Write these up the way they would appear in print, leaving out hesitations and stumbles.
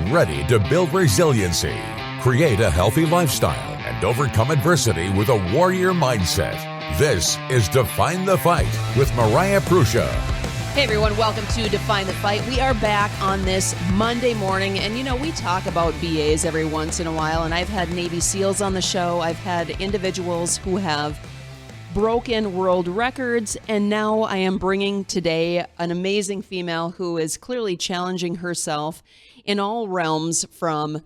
ready to build resiliency, create a healthy lifestyle, and overcome adversity with a warrior mindset. This is Define the Fight with Mariah Prussia. Hey everyone, welcome to Define the Fight. We are back on this Monday morning, and we talk about BAs every once in a while, and I've had Navy SEALs on the show. I've had individuals who have broken world records, and now I am bringing today an amazing female who is clearly challenging herself in all realms from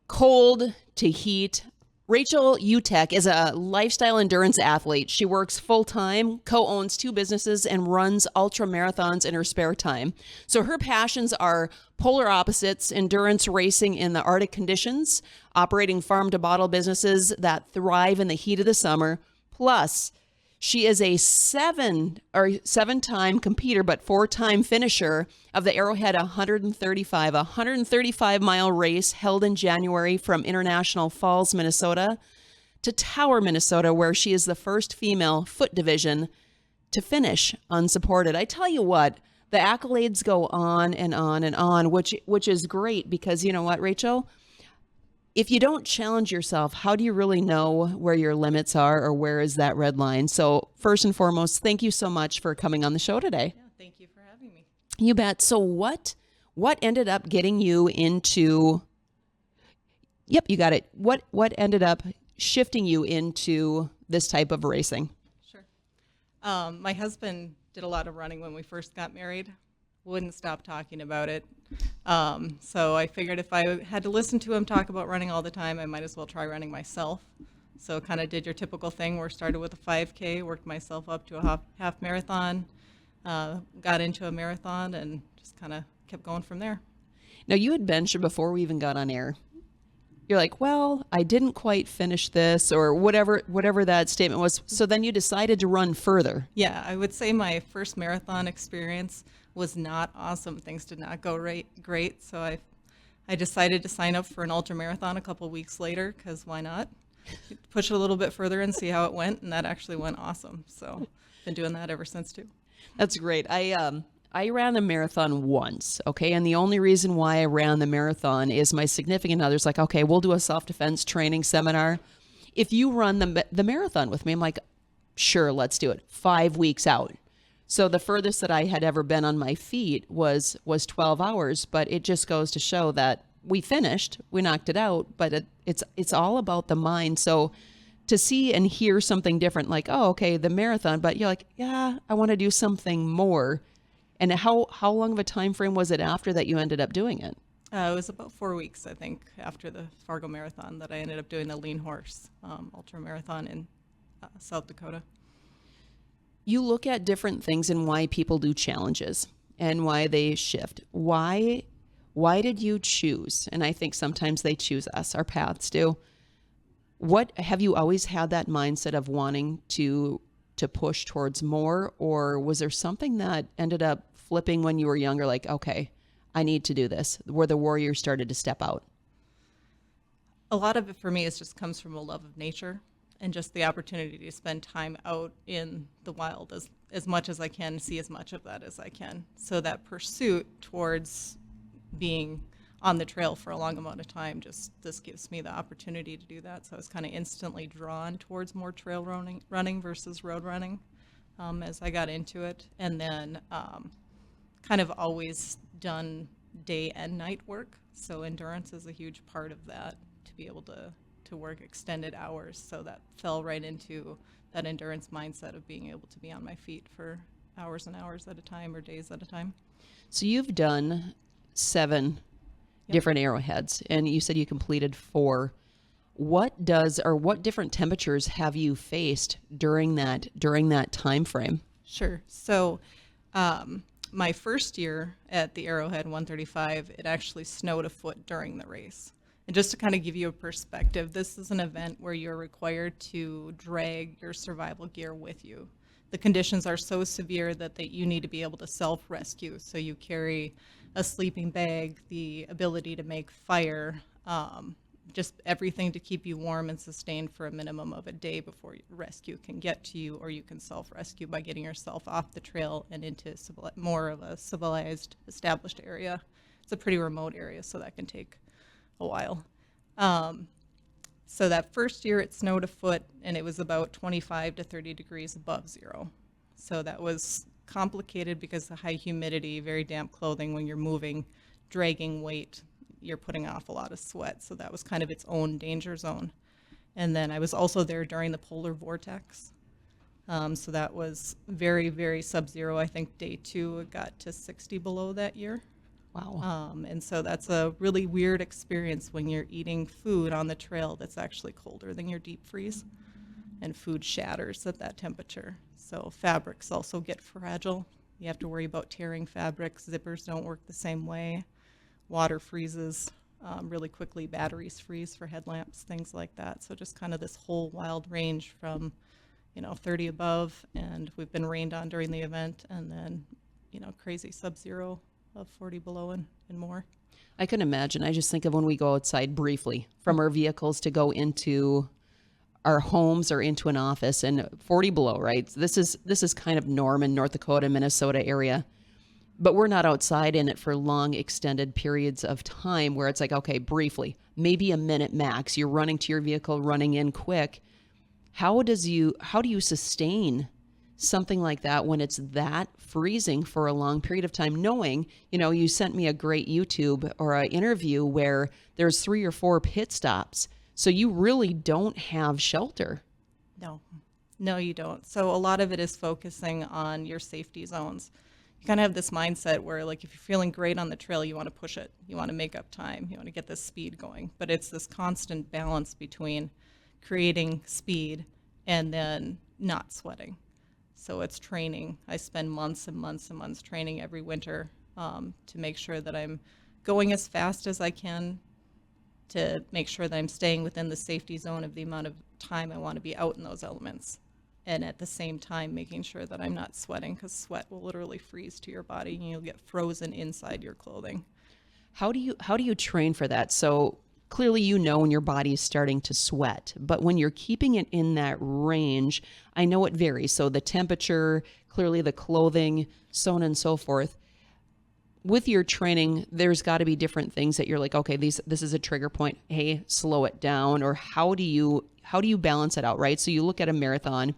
cold to heat. Rachel Utek is a lifestyle endurance athlete. She works full-time, co-owns 2 businesses, and runs ultra marathons in her spare time. So her passions are polar opposites: endurance racing in the Arctic conditions, operating farm-to-bottle businesses that thrive in the heat of the summer. Plus, she is a 7-time competitor, but 4-time finisher of the Arrowhead 135-mile race held in January from International Falls, Minnesota to Tower, Minnesota, where she is the first female foot division to finish unsupported. I tell you what, the accolades go on and on and on, which is great because you know what, Rachel? If you don't challenge yourself, how do you really know where your limits are or where is that red line? So first and foremost, thank you so much for coming on the show today. Yeah, thank you for having me. You bet. So what ended up getting you into, yep, you got it. What ended up shifting you into this type of racing? Sure. My husband did a lot of running when we first got married. Wouldn't stop talking about it. So I figured if I had to listen to him talk about running all the time, I might as well try running myself. So kind of did your typical thing where I started with a 5K, worked myself up to a half marathon, got into a marathon, and just kind of kept going from there. Now, you had mentioned before we even got on air, you're like, well, I didn't quite finish this or whatever that statement was. So then you decided to run further. Yeah, I would say my first marathon experience was not awesome. Things did not go great. So I decided to sign up for an ultra marathon a couple weeks later because why not? Push it a little bit further and see how it went, and that actually went awesome. So been doing that ever since too. That's great. I ran a marathon once, okay? And the only reason why I ran the marathon is my significant other's like, okay, we'll do a self-defense training seminar. If you run the marathon with me, I'm like, sure, let's do it. 5 weeks out. So the furthest that I had ever been on my feet was 12 hours, but it just goes to show that we finished, we knocked it out, but it's all about the mind. So to see and hear something different, like, oh, okay, the marathon, but you're like, yeah, I want to do something more. And how long of a time frame was it after that you ended up doing it? It was about 4 weeks, I think, after the Fargo Marathon that I ended up doing the Lean Horse ultra marathon in South Dakota. You look at different things and why people do challenges and why they shift. Why did you choose? And I think sometimes they choose us, our paths do. What have you always had that mindset of wanting to push towards more, or was there something that ended up flipping when you were younger, like, okay, I need to do this, where the warrior started to step out? A lot of it for me just comes from a love of nature and just the opportunity to spend time out in the wild as much as I can, see as much of that as I can. So that pursuit towards being on the trail for a long amount of time, this gives me the opportunity to do that. So I was kind of instantly drawn towards more trail running versus road running as I got into it. And then kind of always done day and night work. So endurance is a huge part of that, to be able to work extended hours. So that fell right into that endurance mindset of being able to be on my feet for hours and hours at a time or days at a time. So you've done 7 different arrowheads, and you said you completed 4. What different temperatures have you faced during that time frame? Sure. So my first year at the Arrowhead 135, it actually snowed a foot during the race. And just to kind of give you a perspective, this is an event where you're required to drag your survival gear with you. The conditions are so severe that you need to be able to self-rescue. So you carry a sleeping bag, the ability to make fire, just everything to keep you warm and sustained for a minimum of a day before rescue can get to you, or you can self-rescue by getting yourself off the trail and into more of a civilized, established area it's a pretty remote area, so that can take a while. So that first year it snowed a foot, and it was about 25 to 30 degrees above zero. So that was complicated because of high humidity, very damp clothing. When you're moving, dragging weight, you're putting off a lot of sweat. So that was kind of its own danger zone. And then I was also there during the polar vortex. So that was very, very sub-zero. I think day 2 it got to 60 below that year. Wow. And so that's a really weird experience when you're eating food on the trail that's actually colder than your deep freeze, and food shatters at that temperature. So fabrics also get fragile. You have to worry about tearing fabrics. Zippers don't work the same way. Water freezes really quickly. Batteries freeze for headlamps, things like that. So just kind of this whole wild range from 30 above, and we've been rained on during the event, and then, crazy sub-zero of 40 below and more. I can imagine. I just think of when we go outside briefly from our vehicles to go into our homes or into an office, and 40 below, right? This is kind of norm in North Dakota, Minnesota area. But we're not outside in it for long extended periods of time where it's like, okay, briefly, maybe a minute max. You're running to your vehicle, running in quick. How do you sustain something like that when it's that freezing for a long period of time, knowing, you sent me a great YouTube or an interview where there's 3 or 4 pit stops. So you really don't have shelter. No, you don't. So a lot of it is focusing on your safety zones. You kind of have this mindset where, like, if you're feeling great on the trail, you want to push it. You want to make up time. You want to get this speed going. But it's this constant balance between creating speed and then not sweating. So it's training. I spend months and months and months training every winter to make sure that I'm going as fast as I can, to make sure that I'm staying within the safety zone of the amount of time I want to be out in those elements. And at the same time, making sure that I'm not sweating, because sweat will literally freeze to your body and you'll get frozen inside your clothing. How do you train for that? So clearly, when your body is starting to sweat, but when you're keeping it in that range, I know it varies. So the temperature, clearly the clothing, so on and so forth. With your training, there's got to be different things that you're like, okay, this is a trigger point. Hey, slow it down. Or how do you balance it out, right? So you look at a marathon.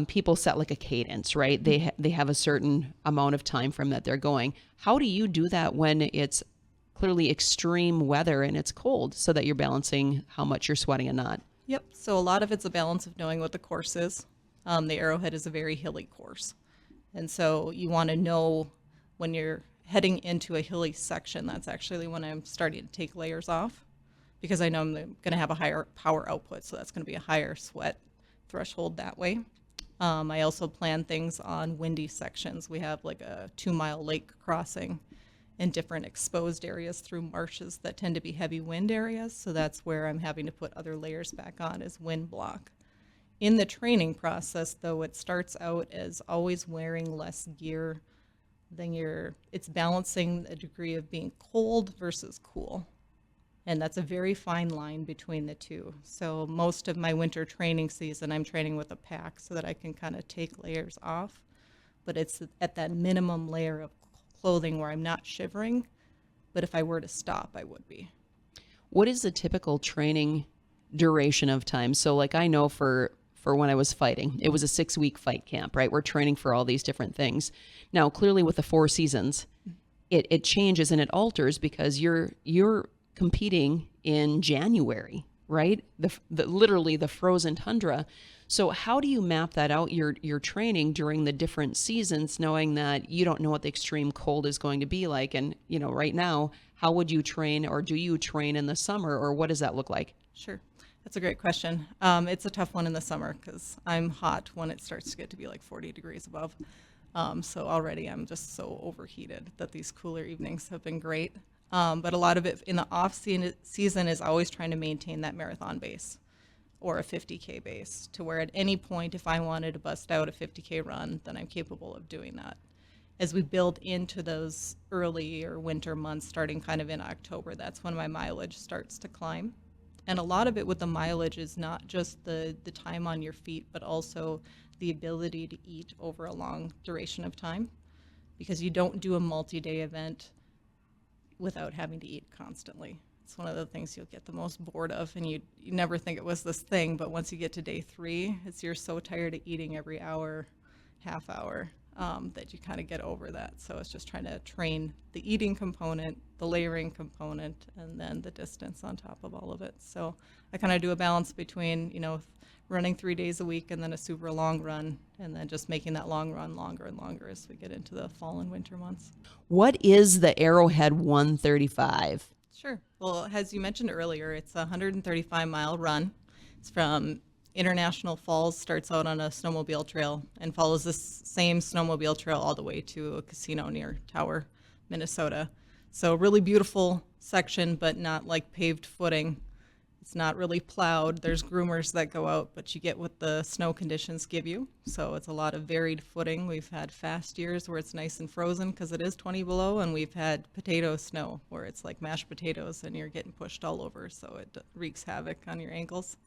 People set like a cadence, right? They have a certain amount of time frame that they're going. How do you do that when it's clearly extreme weather and it's cold, so that you're balancing how much you're sweating and not? Yep. So a lot of it's a balance of knowing what the course is. The Arrowhead is a very hilly course. And so you want to know when you're heading into a hilly section, that's actually when I'm starting to take layers off, because I know I'm going to have a higher power output. So that's going to be a higher sweat threshold that way. I also plan things on windy sections. We have like a 2-mile lake crossing in different exposed areas through marshes that tend to be heavy wind areas. So that's where I'm having to put other layers back on as wind block. In the training process, though, it starts out as always wearing less gear than it's balancing a degree of being cold versus cool. And that's a very fine line between the two. So most of my winter training season, I'm training with a pack so that I can kind of take layers off. But it's at that minimum layer of clothing where I'm not shivering. But if I were to stop, I would be. What is the typical training duration of time? So like I know for when I was fighting, it was a 6-week fight camp, right? We're training for all these different things. Now, clearly with the 4 seasons, it changes and it alters because you're competing in January, right? Literally the frozen tundra. So how do you map that out, your training during the different seasons, knowing that you don't know what the extreme cold is going to be like? And, right now, how would you train, or do you train in the summer, or what does that look like? Sure. That's a great question. It's a tough one in the summer because I'm hot when it starts to get to be like 40 degrees above. So already I'm just so overheated that these cooler evenings have been great. But a lot of it in the off season is always trying to maintain that marathon base or a 50K base, to where at any point, if I wanted to bust out a 50K run, then I'm capable of doing that. As we build into those early or winter months, starting kind of in October, that's when my mileage starts to climb. And a lot of it with the mileage is not just the time on your feet, but also the ability to eat over a long duration of time, because you don't do a multi-day event without having to eat constantly. It's one of the things you'll get the most bored of, and you never think it was this thing, but once you get to day 3, you're so tired of eating every hour, half hour, that you kind of get over that. So it's just trying to train the eating component, the layering component, and then the distance on top of all of it. So I kind of do a balance between, running 3 days a week and then a super long run, and then just making that long run longer and longer as we get into the fall and winter months. What is the Arrowhead 135? Sure. Well, as you mentioned earlier, it's a 135-mile run. It's from International Falls, starts out on a snowmobile trail and follows this same snowmobile trail all the way to a casino near Tower, Minnesota. So really beautiful section, but not like paved footing. It's not really plowed. There's groomers that go out, but you get what the snow conditions give you. So it's a lot of varied footing. We've had fast years where it's nice and frozen because it is 20 below, and we've had potato snow where it's like mashed potatoes and you're getting pushed all over. So it wreaks havoc on your ankles.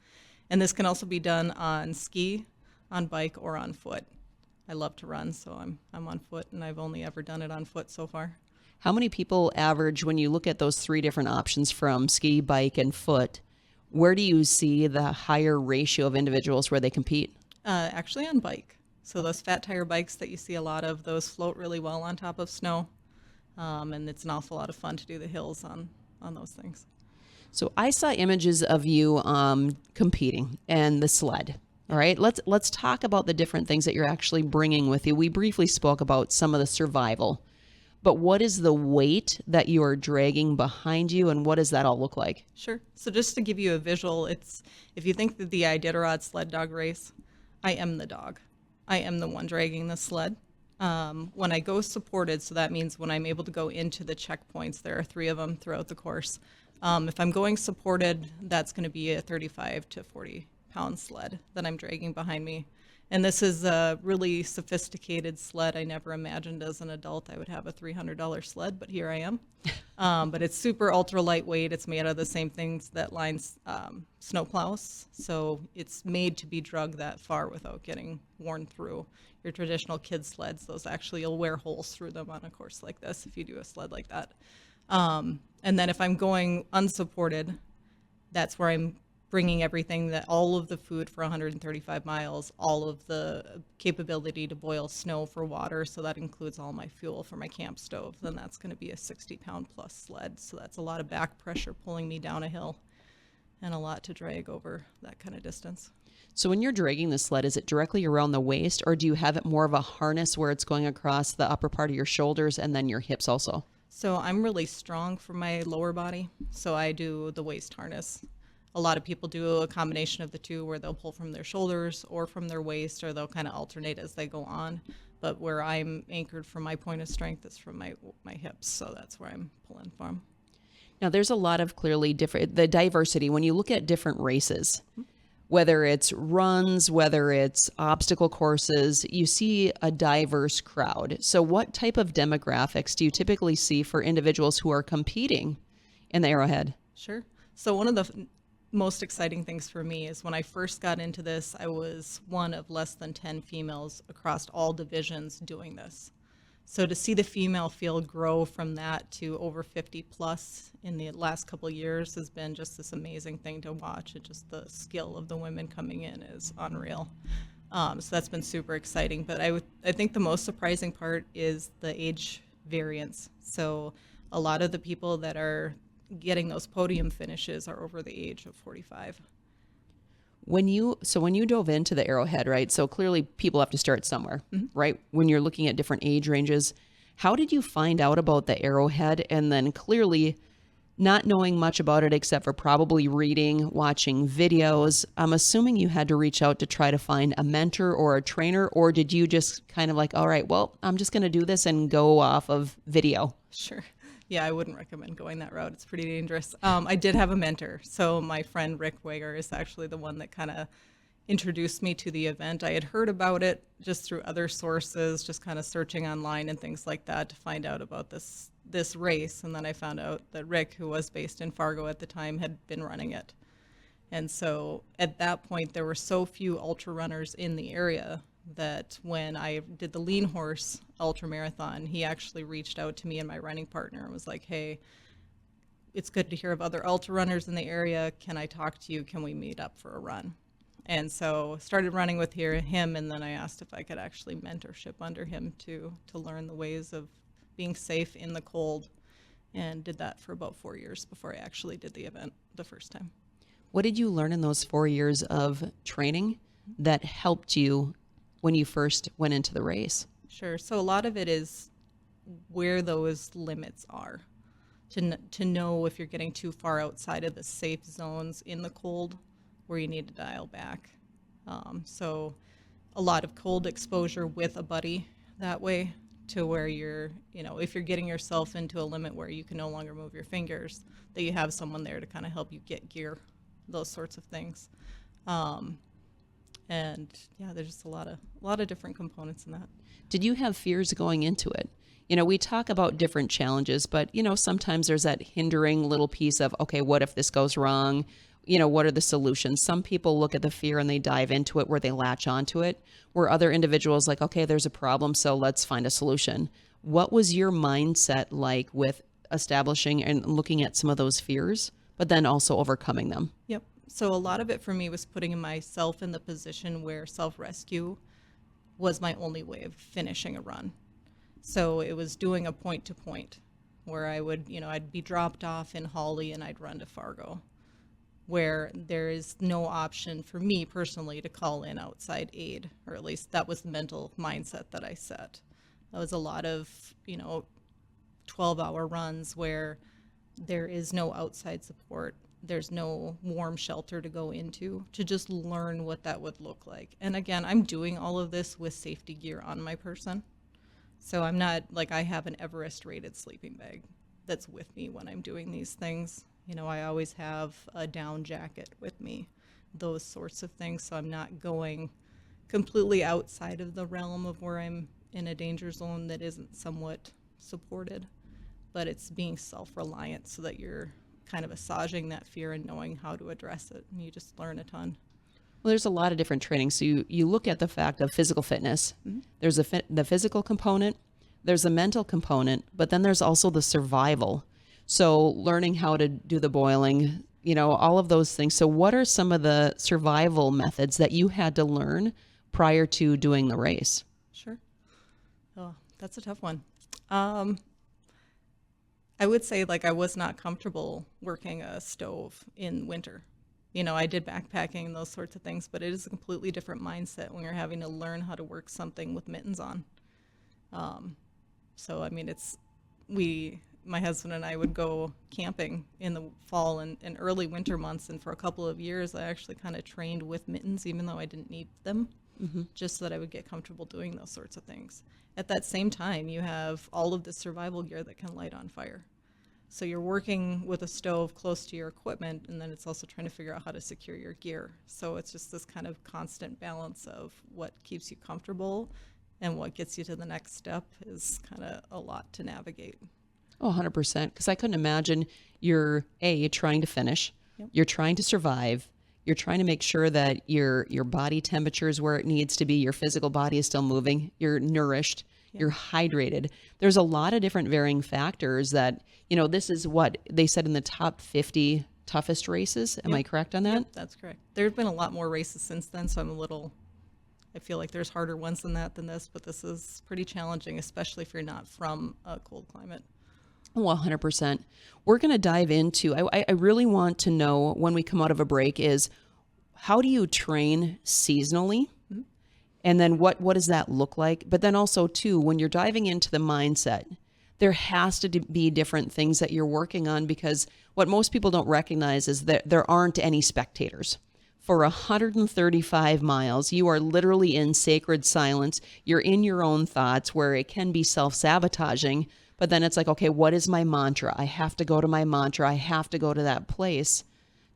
And this can also be done on ski, on bike, or on foot. I love to run, so I'm on foot, and I've only ever done it on foot so far. How many people average, when you look at those 3 different options from ski, bike, and foot, where do you see the higher ratio of individuals where they compete? Actually on bike. So those fat tire bikes that you see a lot of, those float really well on top of snow. And it's an awful lot of fun to do the hills on those things. So I saw images of you competing and the sled. All right, let's talk about the different things that you're actually bringing with you. We briefly spoke about some of the survival, but what is the weight that you are dragging behind you, and what does that all look like? Sure. So just to give you a visual, if you think that the Iditarod sled dog race, I am the dog. I am the one dragging the sled. When I go supported, so that means when I'm able to go into the checkpoints, there are 3 of them throughout the course. If I'm going supported, that's going to be a 35 to 40 pound sled that I'm dragging behind me. And this is a really sophisticated sled. I never imagined as an adult I would have a $300 sled, but here I am. But it's super ultra lightweight. It's made out of the same things that lines snow plows. So it's made to be dragged that far without getting worn through. Your traditional kid sleds, those actually, you'll wear holes through them on a course like this if you do a sled like that. And then if I'm going unsupported, that's where I'm bringing everything, that all of the food for 135 miles, all of the capability to boil snow for water. So that includes all my fuel for my camp stove. Then that's going to be a 60-pound plus sled. So that's a lot of back pressure pulling me down a hill and a lot to drag over that kind of distance. So when you're dragging the sled, is it directly around the waist, or do you have it more of a harness where it's going across the upper part of your shoulders and then your hips also? So I'm really strong for my lower body, so I do the waist harness. A lot of people do a combination of the two where they'll pull from their shoulders or from their waist, or they'll kind of alternate as they go on. But where I'm anchored from my point of strength is from my hips, so that's where I'm pulling from. Now, there's a lot of clearly different, the diversity, when you look at different races, whether it's runs, whether it's obstacle courses, you see a diverse crowd. So what type of demographics do you typically see for individuals who are competing in the Arrowhead? Sure. So one of the most exciting things for me is when I first got into this, I was one of less than 10 females across all divisions doing this. So to see the female field grow from that to over 50 plus in the last couple of years has been just this amazing thing to watch. And just the skill of the women coming in is unreal. So that's been super exciting. But I think the most surprising part is the age variance. So a lot of the people that are getting those podium finishes are over the age of 45. When you dove into the Arrowhead, right? So clearly people have to start somewhere, right? When you're looking at different age ranges, how did you find out about the Arrowhead? And then clearly not knowing much about it except for probably reading, watching videos, I'm assuming you had to reach out to try to find a mentor or a trainer, or did you just kind of like, all right, well, I'm just going to do this and go off of video? Sure. Yeah, I wouldn't recommend going that route. It's pretty dangerous. I did have a mentor. So my friend Rick Wager is actually the one that kind of introduced me to the event. I had heard about it just through other sources, just kind of searching online and things like that to find out about this race. And then I found out that Rick, who was based in Fargo at the time, had been running it. And so at that point, there were so few ultra runners in the area that when I did the Lean Horse ultra marathon, he actually reached out to me and my running partner and was like, hey, it's good to hear of other ultra runners in the area. Can I talk to you? Can we meet up for a run? And so started running with him, and then I asked if I could actually mentorship under him to learn the ways of being safe in the cold, and did that for about 4 years before I actually did the event the first time. What did you learn in those 4 years of training that helped you when you first went into the race? Sure. So a lot of it is where those limits are, to know if you're getting too far outside of the safe zones in the cold where you need to dial back. So a lot of cold exposure with a buddy that way, to where you're, if you're getting yourself into a limit where you can no longer move your fingers, that you have someone there to kind of help you get gear, those sorts of things. And yeah, there's just a lot of different components in that. Did you have fears going into it? We talk about different challenges, but, sometimes there's that hindering little piece of, okay, what if this goes wrong? What are the solutions? Some people look at the fear and they dive into it where they latch onto it, where other individuals like, okay, there's a problem, so let's find a solution. What was your mindset like with establishing and looking at some of those fears, but then also overcoming them? Yep. So a lot of it for me was putting myself in the position where self-rescue was my only way of finishing a run. So it was doing a point-to-point where I would, I'd be dropped off in Hawley and I'd run to Fargo, where there is no option for me personally to call in outside aid, or at least that was the mental mindset that I set. That was a lot of, 12-hour runs where there is no outside support. There's no warm shelter to go into, to just learn what that would look like. And again, I'm doing all of this with safety gear on my person. So I'm not like I have an Everest rated sleeping bag that's with me when I'm doing these things. I always have a down jacket with me, those sorts of things. So I'm not going completely outside of the realm of where I'm in a danger zone that isn't somewhat supported, but it's being self-reliant so that you're kind of assuaging that fear and knowing how to address it. And you just learn a ton. Well, there's a lot of different training. So you look at the fact of physical fitness. Mm-hmm. There's the physical component, there's a mental component, but then there's also the survival. So learning how to do the boiling, all of those things. So what are some of the survival methods that you had to learn prior to doing the race? Sure. Oh, that's a tough one. I would say I was not comfortable working a stove in winter. I did backpacking and those sorts of things, but it is a completely different mindset when you're having to learn how to work something with mittens on. So, I mean, my husband and I would go camping in the fall and early winter months, and for a couple of years I actually kind of trained with mittens, even though I didn't need them, just so that I would get comfortable doing those sorts of things. At that same time, you have all of the survival gear that can light on fire. So you're working with a stove close to your equipment, and then it's also trying to figure out how to secure your gear. So it's just this kind of constant balance of what keeps you comfortable and what gets you to the next step is kind of a lot to navigate. Oh, 100%. Because I couldn't imagine you're trying to finish, yep. You're trying to survive, you're trying to make sure that your body temperature is where it needs to be, your physical body is still moving, you're nourished, yep. You're hydrated. There's a lot of different varying factors that, this is what they said in the top 50 toughest races. Am I correct on that? Yep, that's correct. There have been a lot more races since then, so I feel like there's harder ones than this, but this is pretty challenging, especially if you're not from a cold climate. Well, 100%. We're going to dive into, I really want to know when we come out of a break is, how do you train seasonally? Mm-hmm. And then what does that look like? But then also too, when you're diving into the mindset, there has to be different things that you're working on, because what most people don't recognize is that there aren't any spectators. For 135 miles, you are literally in sacred silence. You're in your own thoughts, where it can be self-sabotaging. But then it's like, okay, what is my mantra? I have to go to my mantra. I have to go to that place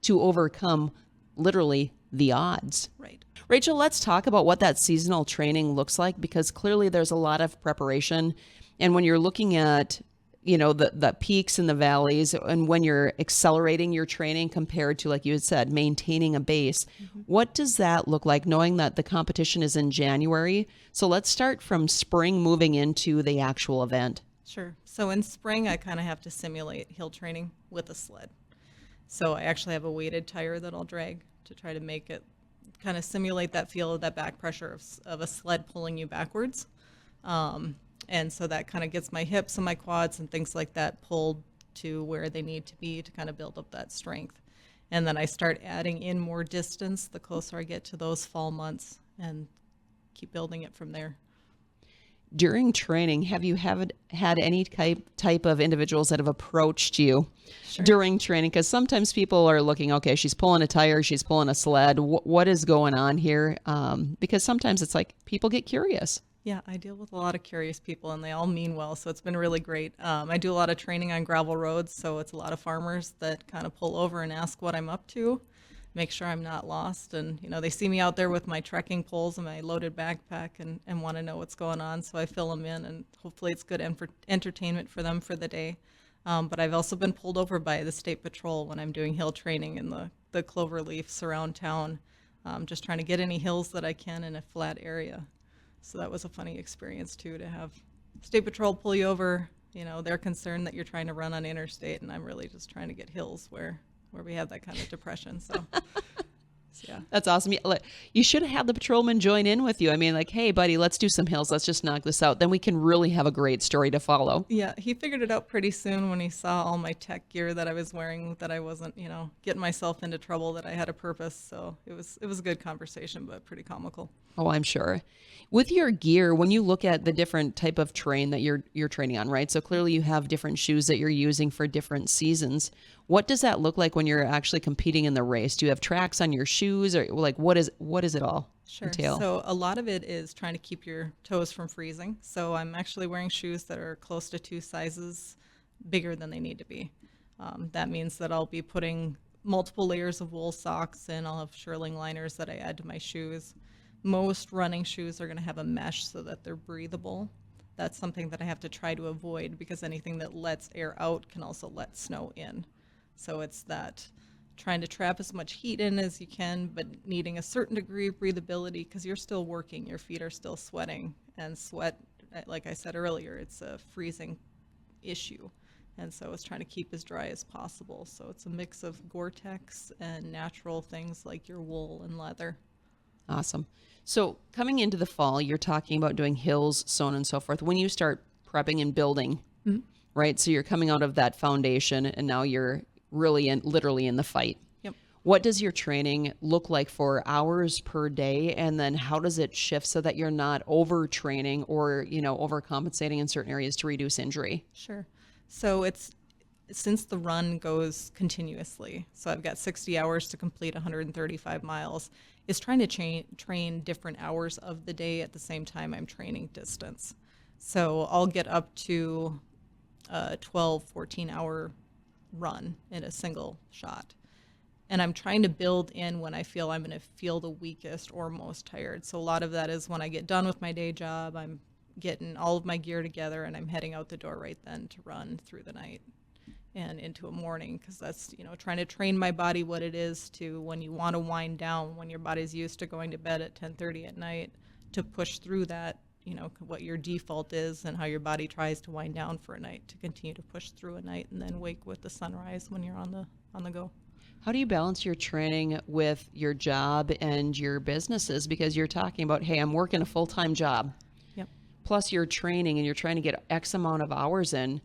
to overcome literally the odds. Right. Rachel, let's talk about what that seasonal training looks like, because clearly there's a lot of preparation. And when you're looking at the peaks and the valleys, and when you're accelerating your training compared to, like you had said, maintaining a base. What does that look like, knowing that the competition is in January? So let's start from spring moving into the actual event. Sure. So in spring, I kind of have to simulate hill training with a sled. So I actually have a weighted tire that I'll drag to try to make it kind of simulate that feel of that back pressure of a sled pulling you backwards. And so that kind of gets my hips and my quads and things like that pulled to where they need to be to kind of build up that strength. And then I start adding in more distance the closer I get to those fall months, and keep building it from there. During training, have you had any type of individuals that have approached you during training? Because sometimes people are looking, okay, she's pulling a tire, she's pulling a sled. What is going on here? Because sometimes it's like people get curious. Yeah, I deal with a lot of curious people, and they all mean well, so it's been really great. I do a lot of training on gravel roads, so it's a lot of farmers that kind of pull over and ask what I'm up to, make sure I'm not lost. And, they see me out there with my trekking poles and my loaded backpack and want to know what's going on, so I fill them in, and hopefully it's good entertainment for them for the day. But I've also been pulled over by the State Patrol when I'm doing hill training in the clover leafs around town, just trying to get any hills that I can in a flat area. So that was a funny experience, too, to have State Patrol pull you over. They're concerned that you're trying to run on interstate, and I'm really just trying to get hills where we have that kind of depression. So, yeah. That's awesome. You should have had the patrolman join in with you. I mean, like, hey, buddy, let's do some hills. Let's just knock this out. Then we can really have a great story to follow. Yeah, he figured it out pretty soon when he saw all my tech gear that I was wearing, that I wasn't, getting myself into trouble, that I had a purpose. So it was a good conversation, but pretty comical. Oh, I'm sure. With your gear, when you look at the different type of terrain that you're training on, right? So clearly you have different shoes that you're using for different seasons. What does that look like when you're actually competing in the race? Do you have tracks on your shoes, or like what is it all entail? So a lot of it is trying to keep your toes from freezing. So I'm actually wearing shoes that are close to 2 sizes bigger than they need to be. That means that I'll be putting multiple layers of wool socks in. I'll have shearling liners that I add to my shoes. Most running shoes are going to have a mesh so that they're breathable. That's something that I have to try to avoid, because anything that lets air out can also let snow in. So it's that trying to trap as much heat in as you can, but needing a certain degree of breathability, because you're still working, your feet are still sweating, and sweat, like I said earlier, it's a freezing issue. And so it's trying to keep as dry as possible. So it's a mix of Gore-Tex and natural things like your wool and leather. Awesome. So coming into the fall, you're talking about doing hills, so on and so forth. When you start prepping and building, right? So you're coming out of that foundation, and now you're really literally in the fight. Yep. What does your training look like for hours per day? And then how does it shift so that you're not overtraining or, overcompensating in certain areas to reduce injury? Sure. So since the run goes continuously, so I've got 60 hours to complete 135 miles, is trying to train different hours of the day at the same time I'm training distance. So I'll get up to a 12, 14-hour run in a single shot. And I'm trying to build in when I feel I'm going to feel the weakest or most tired. So a lot of that is when I get done with my day job, I'm getting all of my gear together, and I'm heading out the door right then to run through the night and into a morning, because that's, trying to train my body what it is to, when you want to wind down, when your body's used to going to bed at 10:30 at night, to push through that, what your default is and how your body tries to wind down for a night, to continue to push through a night and then wake with the sunrise when you're on the go. How do you balance your training with your job and your businesses? Because you're talking about, hey, I'm working a full-time job. Yep. Plus you're training and you're trying to get X amount of hours in.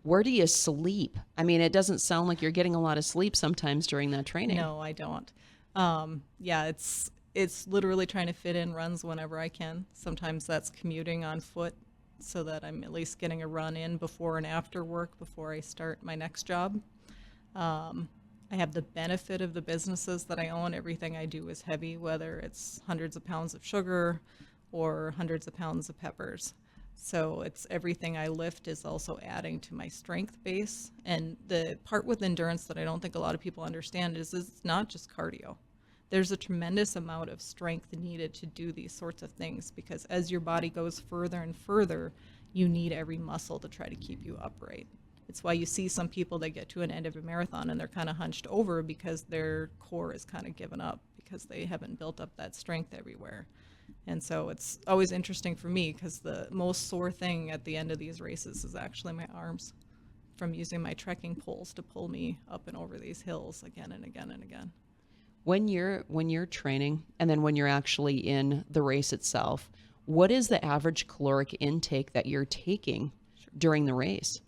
Where do you sleep? I mean, it doesn't sound like you're getting a lot of sleep sometimes during that training. No, I don't. It's literally trying to fit in runs whenever I can. Sometimes that's commuting on foot so that I'm at least getting a run in before and after work before I start my next job. I have the benefit of the businesses that I own. Everything I do is heavy, whether it's hundreds of pounds of sugar or hundreds of pounds of peppers. So it's everything I lift is also adding to my strength base. And the part with endurance that I don't think a lot of people understand is it's not just cardio. There's a tremendous amount of strength needed to do these sorts of things, because as your body goes further and further, you need every muscle to try to keep you upright. It's why you see some people that get to an end of a marathon and they're kind of hunched over because their core is kind of given up because they haven't built up that strength everywhere. And so it's always interesting for me because the most sore thing at the end of these races is actually my arms, from using my trekking poles to pull me up and over these hills again and again and again. When you're training and then when you're actually in the race itself, what is the average caloric intake that you're taking during the race?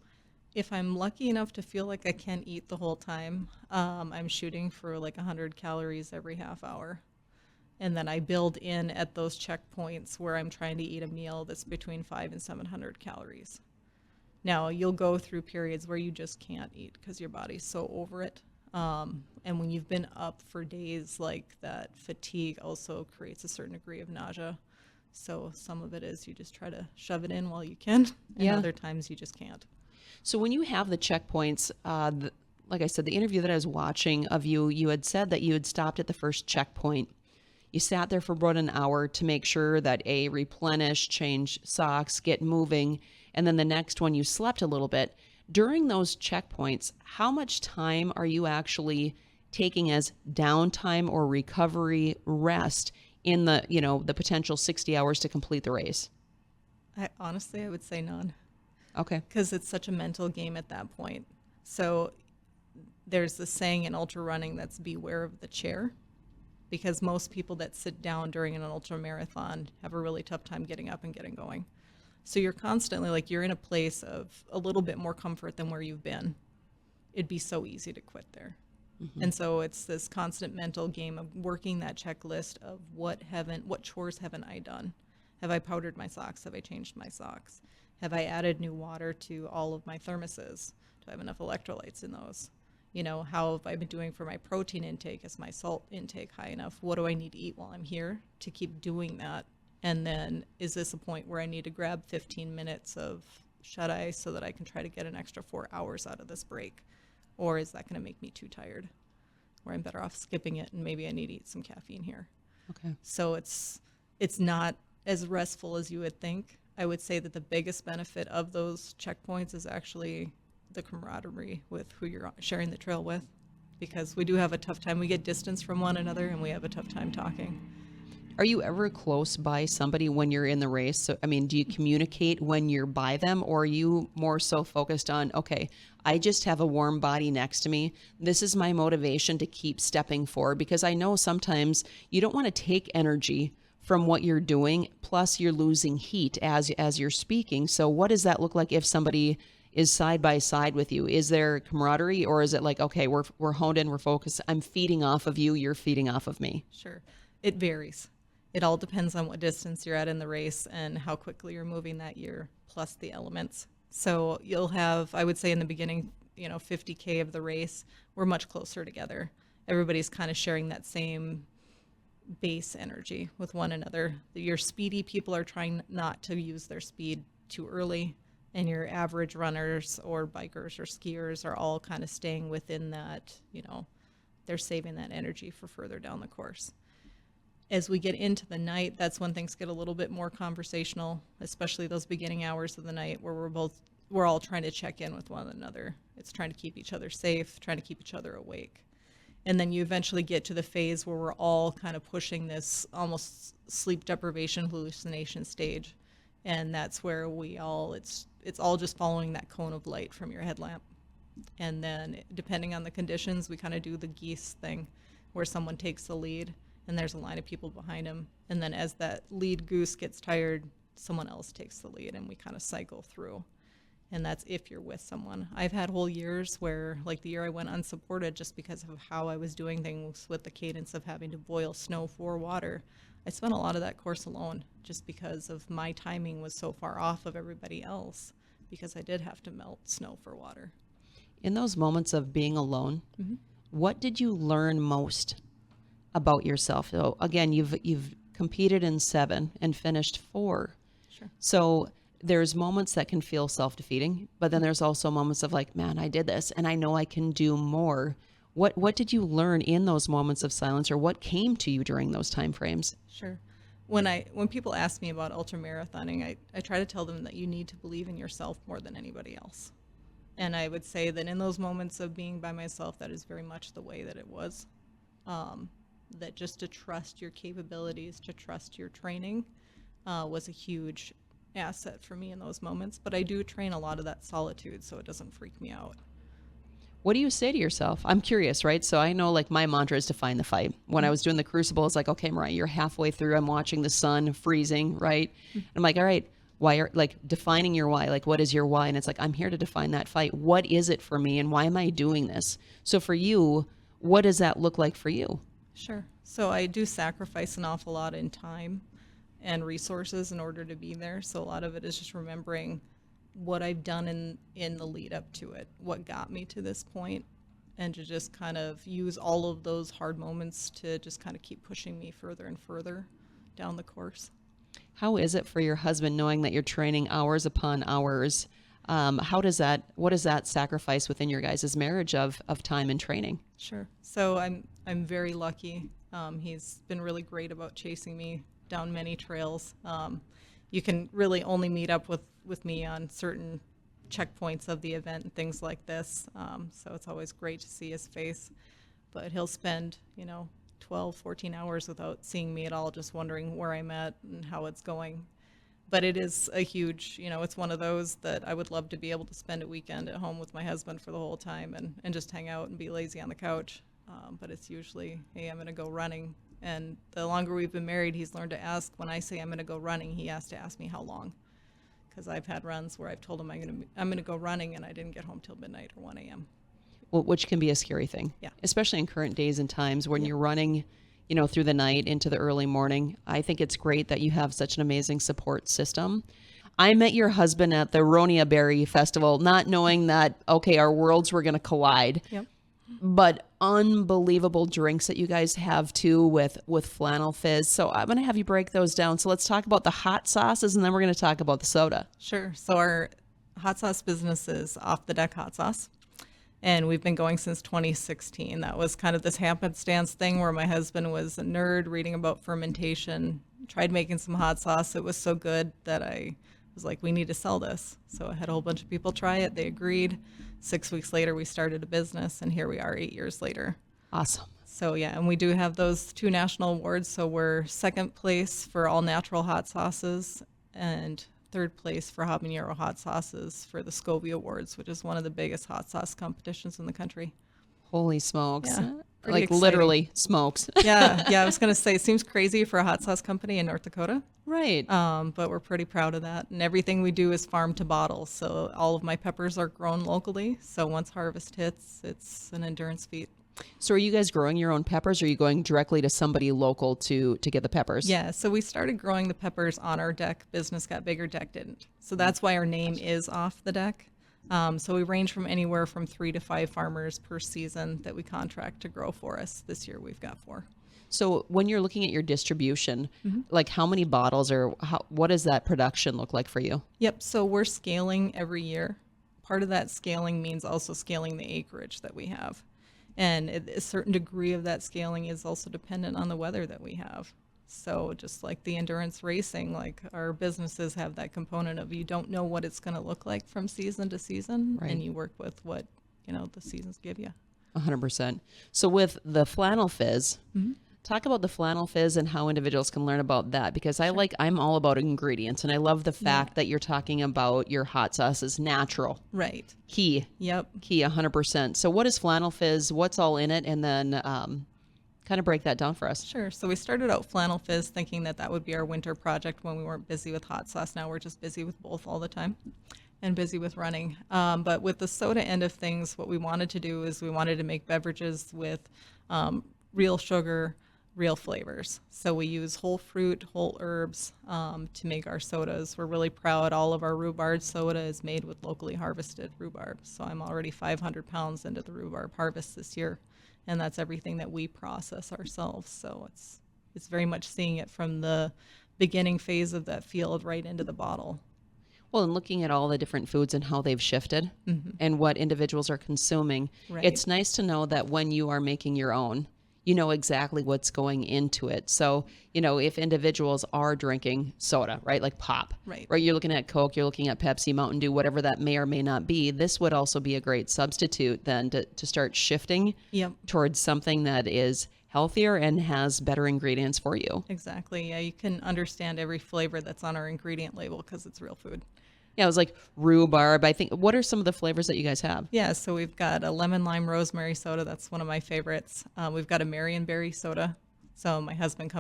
If I'm lucky enough to feel like I can eat the whole time, I'm shooting for like 100 calories every half hour. And then I build in at those checkpoints where I'm trying to eat a meal that's between 500 and 700 calories. Now, you'll go through periods where you just can't eat because your body's so over it. And when you've been up for days like that, fatigue also creates a certain degree of nausea. So some of it is you just try to shove it in while you can, and other times you just can't. So when you have the checkpoints, like I said, the interview that I was watching of you, you had said that you had stopped at the first checkpoint. You sat there for about an hour to make sure that replenish, change socks, get moving, and then the next one you slept a little bit. During those checkpoints, how much time are you actually taking as downtime or recovery rest in the, the potential 60 hours to complete the race? Honestly, I would say none. Okay. Because it's such a mental game at that point. So there's this saying in ultra running that's beware of the chair, because most people that sit down during an ultra marathon have a really tough time getting up and getting going. So you're constantly you're in a place of a little bit more comfort than where you've been. It'd be so easy to quit there. Mm-hmm. And so it's this constant mental game of working that checklist of what chores haven't I done? Have I powdered my socks? Have I changed my socks? Have I added new water to all of my thermoses? Do I have enough electrolytes in those? How have I been doing for my protein intake? Is my salt intake high enough? What do I need to eat while I'm here to keep doing that? And then is this a point where I need to grab 15 minutes of shut-eye so that I can try to get an extra 4 hours out of this break? Or is that going to make me too tired, where I'm better off skipping it and maybe I need to eat some caffeine here? Okay. So it's not as restful as you would think. I would say that the biggest benefit of those checkpoints is actually the camaraderie with who you're sharing the trail with, because we do have a tough time. We get distance from one another and we have a tough time talking. Are you ever close by somebody when you're in the race? So, do you communicate when you're by them, or are you more so focused on, okay, I just have a warm body next to me. This is my motivation to keep stepping forward, because I know sometimes you don't want to take energy from what you're doing, plus you're losing heat as you're speaking. So what does that look like if somebody is side by side with you? Is there camaraderie, or is it like, okay, we're honed in, we're focused, I'm feeding off of you, you're feeding off of me? Sure. It varies. It all depends on what distance you're at in the race and how quickly you're moving that year, plus the elements. So you'll have, I would say in the beginning, 50K of the race, we're much closer together. Everybody's kind of sharing that same base energy with one another. Your speedy people are trying not to use their speed too early, and your average runners or bikers or skiers are all kind of staying within that, they're saving that energy for further down the course. As we get into the night, that's when things get a little bit more conversational, especially those beginning hours of the night where we're all trying to check in with one another. It's trying to keep each other safe, trying to keep each other awake. And then you eventually get to the phase where we're all kind of pushing this almost sleep deprivation hallucination stage. And that's where it's all just following that cone of light from your headlamp. And then depending on the conditions, we kind of do the geese thing where someone takes the lead and there's a line of people behind him. And then as that lead goose gets tired, someone else takes the lead and we kind of cycle through. And that's if you're with someone. I've had whole years where, like the year I went unsupported just because of how I was doing things with the cadence of having to boil snow for water, I spent a lot of that course alone just because of my timing was so far off of everybody else, because I did have to melt snow for water. In those moments of being alone, Mm-hmm. What did you learn most about yourself? So again, you've competed in 7 and finished 4. Sure. So there's moments that can feel self-defeating, but then there's also moments of like, man, I did this and I know I can do more. What did you learn in those moments of silence, or what came to you during those time frames? Sure. when people ask me about ultra marathoning, I try to tell them that you need to believe in yourself more than anybody else. And I would say that in those moments of being by myself, that is very much the way that it was. That just to trust your capabilities, to trust your training, was a huge asset for me in those moments. But I do train a lot of that solitude, so it doesn't freak me out. What do you say to yourself? I'm curious, right? So I know like my mantra is define the fight. When I was doing the Crucible, it's like, okay, Mariah, you're halfway through. I'm watching the sun freezing, right? I'm like, all right, why are like defining your why? Like, what is your why? And it's like, I'm here to define that fight. What is it for me and why am I doing this? So for you, what does that look like for you? Sure. So I do sacrifice an awful lot in time and resources in order to be there. So a lot of it is just remembering what I've done in the lead up to it, what got me to this point, and to just kind of use all of those hard moments to just kind of keep pushing me further and further down the course. How is it for your husband knowing that you're training hours upon hours? What does that sacrifice within your guys' marriage of time and training? Sure. So I'm very lucky. He's been really great about chasing me down many trails. You can really only meet up with me on certain checkpoints of the event and things like this. So it's always great to see his face. But he'll spend, 12, 14 hours without seeing me at all, just wondering where I'm at and how it's going. But it is a huge, it's one of those that I would love to be able to spend a weekend at home with my husband for the whole time and just hang out and be lazy on the couch. But it's usually, hey, I'm going to go running. And the longer we've been married, he's learned to ask, when I say I'm going to go running, he has to ask me how long. Because I've had runs where I've told him I'm going to go running and I didn't get home till midnight or 1 a.m. Well, which can be a scary thing. Yeah. Especially in current days and times when you're running, through the night into the early morning. I think it's great that you have such an amazing support system. I met your husband at the Ronia Berry Festival, not knowing that, okay, our worlds were going to collide. Yep. But unbelievable drinks that you guys have too with Flannel Fizz. So I'm going to have you break those down. So let's talk about the hot sauces and then we're going to talk about the soda. Sure. So our hot sauce business is Off the Deck Hot Sauce. And we've been going since 2016. That was kind of this happenstance thing where my husband was a nerd reading about fermentation, tried making some hot sauce. It was so good that I was like, we need to sell this. So I had a whole bunch of people try it. They agreed. 6 weeks later, we started a business, and here we are 8 years later. Awesome. So yeah, and we do have those 2 national awards. So we're second place for all natural hot sauces and third place for habanero hot sauces for the Scovie Awards, which is one of the biggest hot sauce competitions in the country. Holy smokes. Yeah, like exciting. Literally smokes. Yeah, I was going to say, it seems crazy for a hot sauce company in North Dakota. Right. But we're pretty proud of that. And everything we do is farm to bottle. So all of my peppers are grown locally. So once harvest hits, it's an endurance feat. So are you guys growing your own peppers or are you going directly to somebody local to get the peppers? Yeah, so we started growing the peppers on our deck. Business got bigger, deck didn't. So that's why our name is Off the Deck. So we range from anywhere from 3 to 5 farmers per season that we contract to grow for us. This year we've got 4. So when you're looking at your distribution, like how many bottles or what does that production look like for you? Yep, so we're scaling every year. Part of that scaling means also scaling the acreage that we have. And a certain degree of that scaling is also dependent on the weather that we have. So just like the endurance racing, like our businesses have that component of you don't know what it's going to look like from season to season, right. And you work with what, the seasons give you. 100%. So with the Flannel Fizz, talk about the Flannel Fizz and how individuals can learn about that, because I'm all about ingredients and I love the fact that you're talking about your hot sauce is natural. Right. Key. Yep. Key 100%. So what is Flannel Fizz? What's all in it? And then kind of break that down for us. Sure. So we started out Flannel Fizz thinking that would be our winter project when we weren't busy with hot sauce. Now we're just busy with both all the time and busy with running. But with the soda end of things, what we wanted to do is we wanted to make beverages with real sugar, real flavors. So we use whole fruit, whole herbs to make our sodas. We're really proud. All of our rhubarb soda is made with locally harvested rhubarb. So I'm already 500 pounds into the rhubarb harvest this year. And that's everything that we process ourselves. So it's very much seeing it from the beginning phase of that field right into the bottle. Well, and looking at all the different foods and how they've shifted and what individuals are consuming, Right. it's nice to know that when you are making your own, you know exactly what's going into it. So, if individuals are drinking soda, right, like pop, Right. you're looking at Coke, you're looking at Pepsi, Mountain Dew, whatever that may or may not be, this would also be a great substitute then to start shifting Yep. towards something that is healthier and has better ingredients for you. Exactly. Yeah, you can understand every flavor that's on our ingredient label because it's real food. Yeah, it was like rhubarb. I think, what are some of the flavors that you guys have? Yeah, so we've got a lemon lime rosemary soda. That's one of my favorites. We've got a Marionberry soda. So my husband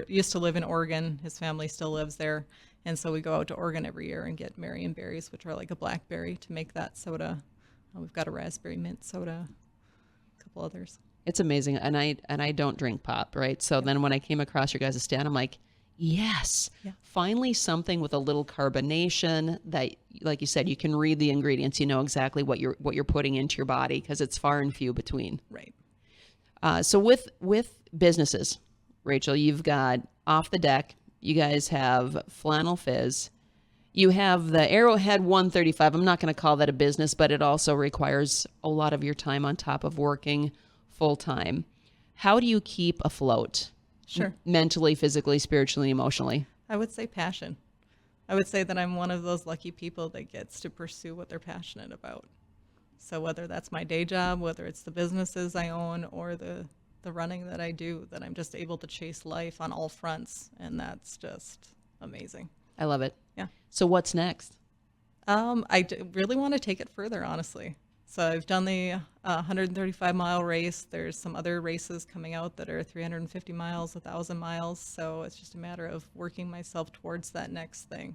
used to live in Oregon. His family still lives there. And so we go out to Oregon every year and get Marionberries, which are like a blackberry, to make that soda. We've got a raspberry mint soda, a couple others. It's amazing. And I don't drink pop, right? So then when I came across your guys' stand, I'm like, yes, finally something with a little carbonation that, like you said, you can read the ingredients. You know exactly what you're putting into your body because it's far and few between. Right. So with businesses, Rachel, you've got Off the Deck. You guys have Flannel Fizz. You have the Arrowhead 135. I'm not going to call that a business, but it also requires a lot of your time on top of working full time. How do you keep afloat? Sure. Mentally, physically, spiritually, emotionally? I would say passion. I would say that I'm one of those lucky people that gets to pursue what they're passionate about. So whether that's my day job, whether it's the businesses I own, or the running that I do, that I'm just able to chase life on all fronts, and that's just amazing. I love it. Yeah. So what's next? Really want to take it further, honestly. So I've done the 135-mile race. There's some other races coming out that are 350 miles, 1,000 miles. So it's just a matter of working myself towards that next thing.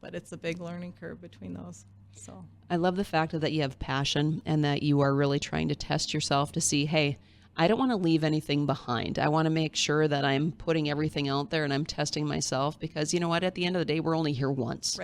But it's a big learning curve between those. So I love the fact that you have passion and that you are really trying to test yourself to see, hey, I don't want to leave anything behind. I want to make sure that I'm putting everything out there and I'm testing myself because, you know what, at the end of the day, we're only here once.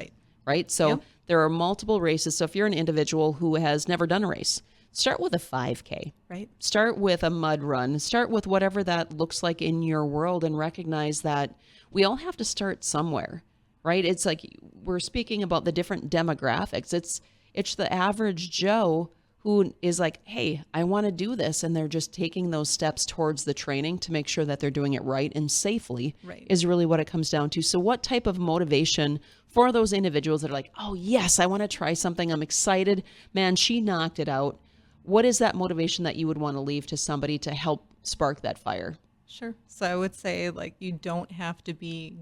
Right? So there are multiple races. So if you're an individual who has never done a race, start with a 5K. Right. Start with a mud run. Start with whatever that looks like in your world and recognize that we all have to start somewhere, right? It's like we're speaking about the different demographics. It's the average Joe who is like, hey, I want to do this. And they're just taking those steps towards the training to make sure that they're doing it right and safely is really what it comes down to. So what type of motivation for those individuals that are like, oh, yes, I want to try something. I'm excited. Man, she knocked it out. What is that motivation that you would want to leave to somebody to help spark that fire? Sure. So I would say, like, you don't have to be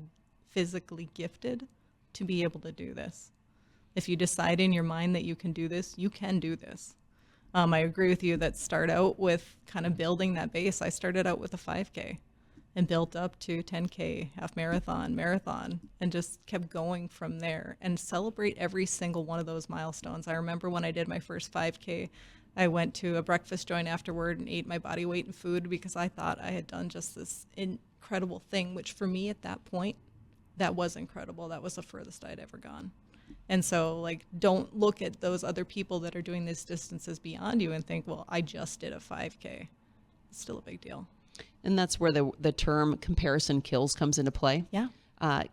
physically gifted to be able to do this. If you decide in your mind that you can do this, you can do this. I agree with you that start out with kind of building that base. I started out with a 5K and built up to 10K, half marathon, and just kept going from there and celebrate every single one of those milestones. I remember when I did my first 5K, I went to a breakfast joint afterward and ate my body weight in food because I thought I had done just this incredible thing, which for me at that point, that was incredible. That was the furthest I'd ever gone. And so, like, don't look at those other people that are doing these distances beyond you and think, well, I just did a 5K. It's still a big deal. And that's where the term comparison kills comes into play. Yeah.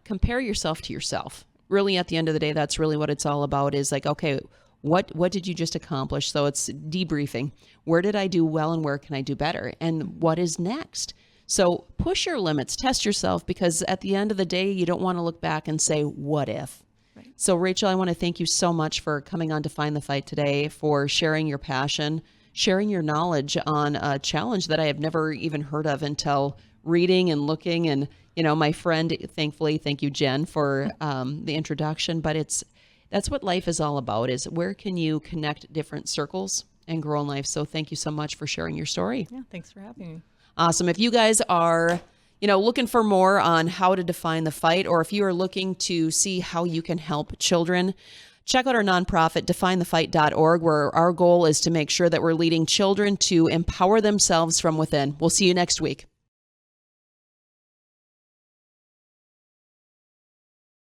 Compare yourself to yourself. Really, at the end of the day, that's really what it's all about is like, okay, what did you just accomplish? So it's debriefing. Where did I do well and where can I do better? And what is next? So push your limits, test yourself, because at the end of the day, you don't want to look back and say, what if? Right. So Rachel, I want to thank you so much for coming on Define the Fight today, for sharing your passion, sharing your knowledge on a challenge that I have never even heard of until reading and looking. And, you know, my friend, thankfully, thank you, Jen, for the introduction. But that's what life is all about, is where can you connect different circles and grow in life. So thank you so much for sharing your story. Yeah, thanks for having me. Awesome. If you guys are, looking for more on how to define the fight, or if you are looking to see how you can help children, check out our nonprofit, definethefight.org, where our goal is to make sure that we're leading children to empower themselves from within. We'll see you next week.